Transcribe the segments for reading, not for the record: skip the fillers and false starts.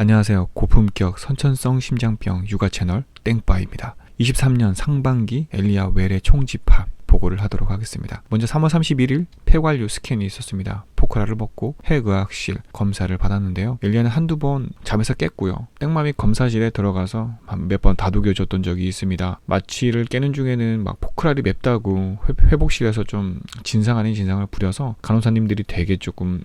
안녕하세요. 고품격 선천성 심장병 육아 채널 땡빠입니다. 23년 상반기 엘리아 외래 총집합 보고를 하도록 하겠습니다. 먼저 3월 31일 폐관류 스캔이 있었습니다. 포크라를 먹고 해의학실 검사를 받았는데요. 엘리아는 한두 번 잠에서 깼고요. 땡맘이 검사실에 들어가서 몇 번 다독여줬던 적이 있습니다. 마취를 깨는 중에는 막 포크라를 맵다고 회복실에서 좀 진상 아닌 진상을 부려서 간호사님들이 되게 조금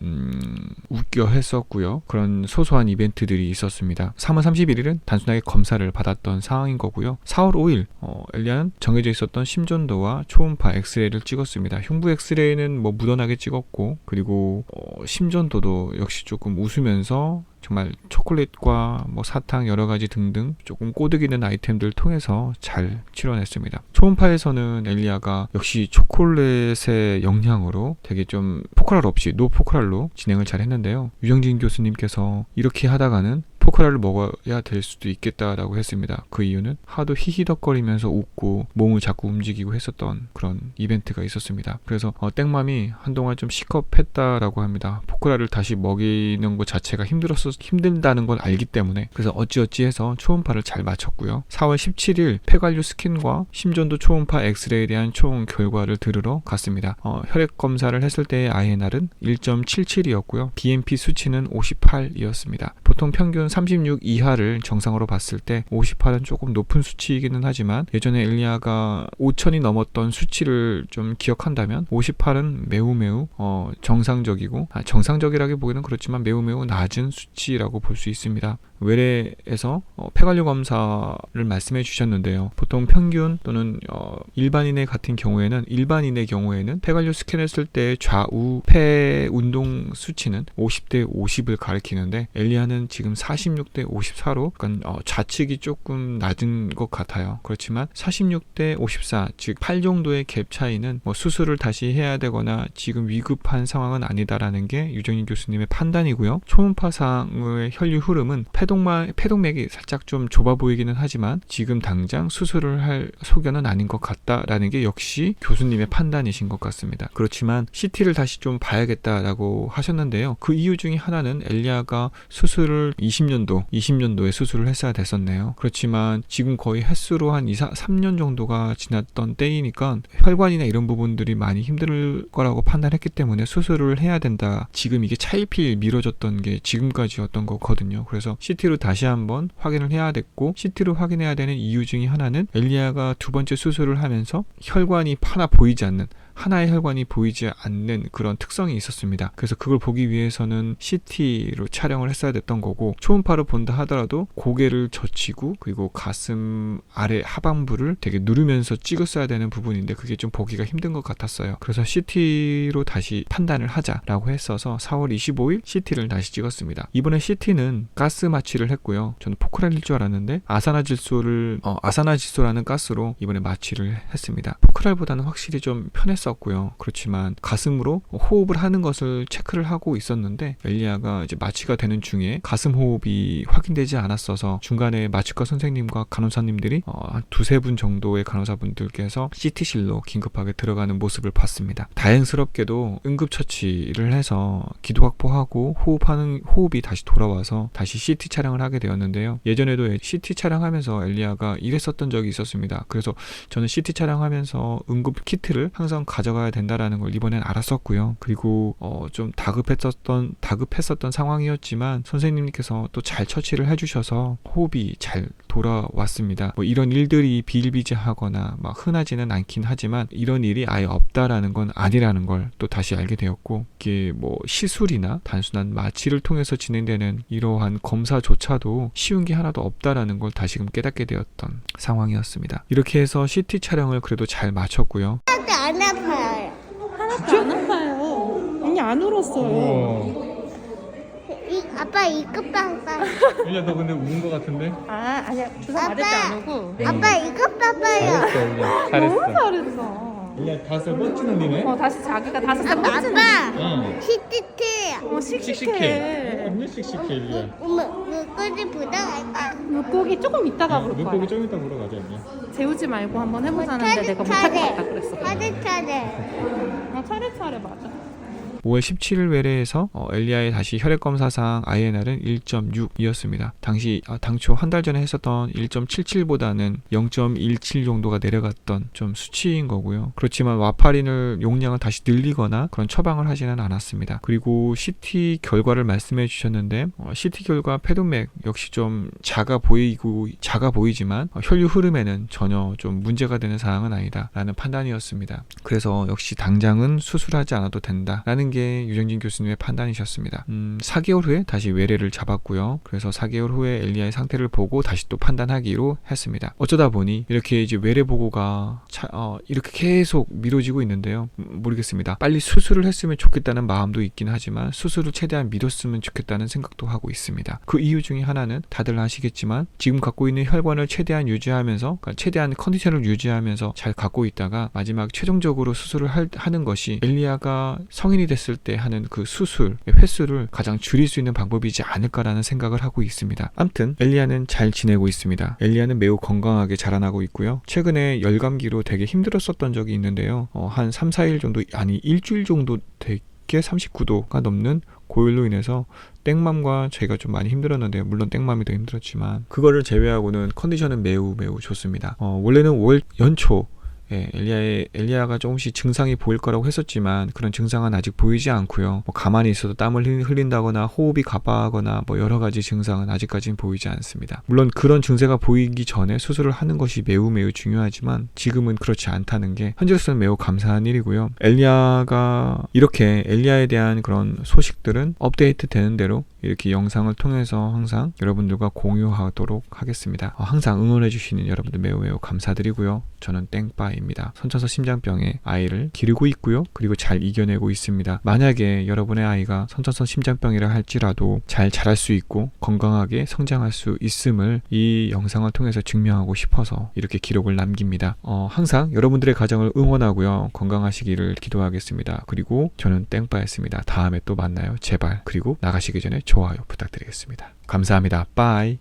웃겨 했었고요. 그런 소소한 이벤트들이 있었습니다. 3월 31일은 단순하게 검사를 받았던 상황인 거고요. 4월 5일 엘리아는 정해져 있었던 심전도와 초음파 엑스레이를 찍었습니다. 흉부 엑스레이는 뭐 묻어나게 찍었고, 그리고 심전도도 역시 조금 웃으면서 정말 초콜릿과 뭐 사탕 여러 가지 등등 조금 꼬드기는 아이템들 통해서 잘 치러냈습니다. 초음파에서는 엘리아가 역시 초콜릿의 영향으로 되게 좀 포크랄 없이 노포크랄로 진행을 잘 했는데요. 유정진 교수님께서 이렇게 하다가는 포크랄을 먹어야 될 수도 있겠다라고 했습니다. 그 이유는 하도 히히덕거리면서 웃고 몸을 자꾸 움직이고 했었던 그런 이벤트가 있었습니다. 그래서 땡맘이 한동안 좀 시겁했다라고 합니다. 포크랄을 다시 먹이는 것 자체가 힘들다는 걸 알기 때문에. 그래서 어찌어찌 해서 초음파를 잘 마쳤고요. 4월 17일 폐관류 스캔과 심전도 초음파 엑스레이에 대한 총 결과를 들으러 갔습니다. 혈액 검사를 했을 때의 INR은 1.77이었고요. BMP 수치는 58이었습니다. 보통 평균 36 이하를 정상으로 봤을 때 58은 조금 높은 수치이기는 하지만, 예전에 엘리아가 5000이 넘었던 수치를 좀 기억한다면 58은 매우 정상적이고, 정상적이라기 보기는 그렇지만 매우 낮은 수치라고 볼 수 있습니다. 외래에서 폐관류 검사를 말씀해 주셨는데요. 보통 평균 또는 일반인의 경우에는 폐관류 스캔했을 때 좌우 폐 운동 수치는 50대 50을 가리키는데, 엘리아는 지금 46대 54로 좌측이 조금 낮은 것 같아요. 그렇지만 46대 54, 즉 8 정도의 갭 차이는 수술을 다시 해야 되거나 지금 위급한 상황은 아니다라는 게 유정인 교수님의 판단이고요. 초음파상의 혈류 흐름은 폐동맥이 살짝 좀 좁아 보이기는 하지만 지금 당장 수술을 할 소견은 아닌 것 같다라는 게 역시 교수님의 판단이신 것 같습니다. 그렇지만 CT를 다시 좀 봐야겠다라고 하셨는데요. 그 이유 중에 하나는 엘리아가 수술을 20년도에 수술을 했어야 됐었네요. 그렇지만 지금 거의 횟수로 한 3년 정도가 지났던 때이니까 혈관이나 이런 부분들이 많이 힘들 거라고 판단했기 때문에 수술을 해야 된다. 지금 이게 차일피일 미뤄졌던 게 지금까지였던 거거든요. 그래서 CT로 다시 한번 확인을 해야 됐고, CT로 확인해야 되는 이유 중에 하나는 엘리아가 두 번째 수술을 하면서 하나의 혈관이 보이지 않는 그런 특성이 있었습니다. 그래서 그걸 보기 위해서는 CT로 촬영을 했어야 됐던 거고, 초음파로 본다 하더라도 고개를 젖히고 그리고 가슴 아래 하반부를 되게 누르면서 찍었어야 되는 부분인데 그게 좀 보기가 힘든 것 같았어요. 그래서 CT로 다시 판단을 하자라고 했어서 4월 25일 CT를 다시 찍었습니다. 이번에 CT는 가스 마취를 했고요. 저는 포크랄일 줄 알았는데 아산화질소라는 가스로 이번에 마취를 했습니다. 포크랄보다는 확실히 좀 편했어요. 그렇지만 가슴으로 호흡을 하는 것을 체크를 하고 있었는데, 엘리아가 이제 마취가 되는 중에 가슴 호흡이 확인되지 않았어서 중간에 마취과 선생님과 간호사님들이 한 두세 분 정도의 간호사분들께서 CT실로 긴급하게 들어가는 모습을 봤습니다. 다행스럽게도 응급처치를 해서 기도 확보하고 호흡이 다시 돌아와서 다시 CT 촬영을 하게 되었는데요. 예전에도 CT 촬영하면서 엘리아가 이랬었던 적이 있었습니다. 그래서 저는 CT 촬영하면서 응급 키트를 항상 가져가야 된다라는 걸 이번엔 알았었고요. 그리고 좀 다급했었던 상황이었지만 선생님께서 또 잘 처치를 해주셔서 호흡이 잘 돌아왔습니다. 이런 일들이 비일비재하거나 흔하지는 않긴 하지만 이런 일이 아예 없다라는 건 아니라는 걸 또 다시 알게 되었고, 이게 시술이나 단순한 마취를 통해서 진행되는 이러한 검사조차도 쉬운 게 하나도 없다라는 걸 다시금 깨닫게 되었던 상황이었습니다. 이렇게 해서 CT 촬영을 그래도 잘 마쳤고요. 안 아파요. 하나도 안 아파요. 언니 안 울었어요. 아빠 이것 봐봐. 엘리아, 너 근데 우는 거 같은데? 아니야. 주사 맞을 때 안 오고. 아빠 이것 봐봐요. 엘리아. 너무 잘했어. 엘리아 5살 멋진 언니네? 다시 자기가 5살 아빠 뻗치는. 시티티. 씩씩해. 엄청 씩씩해, 엘리아. 엄마 물고기 보러 갈까? 물고기 조금 이따가 볼 거야. 물고기 좀 이따 보러 가자, 엘리아. 재우지 말고 한번 해보자는데 내가 못할 것 같다 그랬어. 차례. 차례차례 맞아. 5월 17일 외래에서 엘리아의 다시 혈액검사상 INR은 1.6이었습니다. 당시 당초 한 달 전에 했었던 1.77보다는 0.17 정도가 내려갔던 좀 수치인 거고요. 그렇지만 와파린을 용량을 다시 늘리거나 그런 처방을 하지는 않았습니다. 그리고 CT 결과를 말씀해 주셨는데 CT 결과 패동맥 역시 좀 작아 보이지만 혈류 흐름에는 전혀 좀 문제가 되는 사항은 아니다 라는 판단이었습니다. 그래서 역시 당장은 수술하지 않아도 된다 라는 게 유정진 교수님의 판단이셨습니다. 4개월 후에 다시 외래를 잡았고요. 그래서 4개월 후에 엘리아의 상태를 보고 다시 또 판단하기로 했습니다. 어쩌다 보니 이렇게 이제 외래 보고가 이렇게 계속 미뤄지고 있는데요. 모르겠습니다. 빨리 수술을 했으면 좋겠다는 마음도 있긴 하지만 수술을 최대한 미뤘으면 좋겠다는 생각도 하고 있습니다. 그 이유 중에 하나는 다들 아시겠지만 지금 갖고 있는 혈관을 최대한 유지하면서 그러니까 최대한 컨디션을 유지하면서 잘 갖고 있다가 마지막 최종적으로 수술을 하는 것이 엘리아가 성인이 됐을 때 하는 그 수술 횟수를 가장 줄일 수 있는 방법이지 않을까라는 생각을 하고 있습니다. 아무튼 엘리아는 잘 지내고 있습니다. 엘리아는 매우 건강하게 자라나고 있고요. 최근에 열감기로 되게 힘들었었던 적이 있는데요. 한 3, 4일 정도 아니 일주일 정도 되게 39도가 넘는 고열로 인해서 땡맘과 저희가 좀 많이 힘들었는데요. 물론 땡맘이 더 힘들었지만 그거를 제외하고는 컨디션은 매우 좋습니다. 원래는 5월 연초 엘리아가 조금씩 증상이 보일 거라고 했었지만 그런 증상은 아직 보이지 않고요. 가만히 있어도 땀을 흘린다거나 호흡이 가빠하거나 여러 가지 증상은 아직까지는 보이지 않습니다. 물론 그런 증세가 보이기 전에 수술을 하는 것이 매우 중요하지만 지금은 그렇지 않다는 게 현재로서는 매우 감사한 일이고요. 엘리아에 대한 그런 소식들은 업데이트 되는 대로 이렇게 영상을 통해서 항상 여러분들과 공유하도록 하겠습니다. 항상 응원해주시는 여러분들 매우 감사드리고요. 저는 땡빠입니다. 선천성 심장병의 아이를 기르고 있고요. 그리고 잘 이겨내고 있습니다. 만약에 여러분의 아이가 선천성 심장병이라 할지라도 잘 자랄 수 있고 건강하게 성장할 수 있음을 이 영상을 통해서 증명하고 싶어서 이렇게 기록을 남깁니다. 항상 여러분들의 가정을 응원하고요. 건강하시기를 기도하겠습니다. 그리고 저는 땡빠였습니다. 다음에 또 만나요. 제발. 그리고 나가시기 전에 좋아요 부탁드리겠습니다. 감사합니다. 빠이.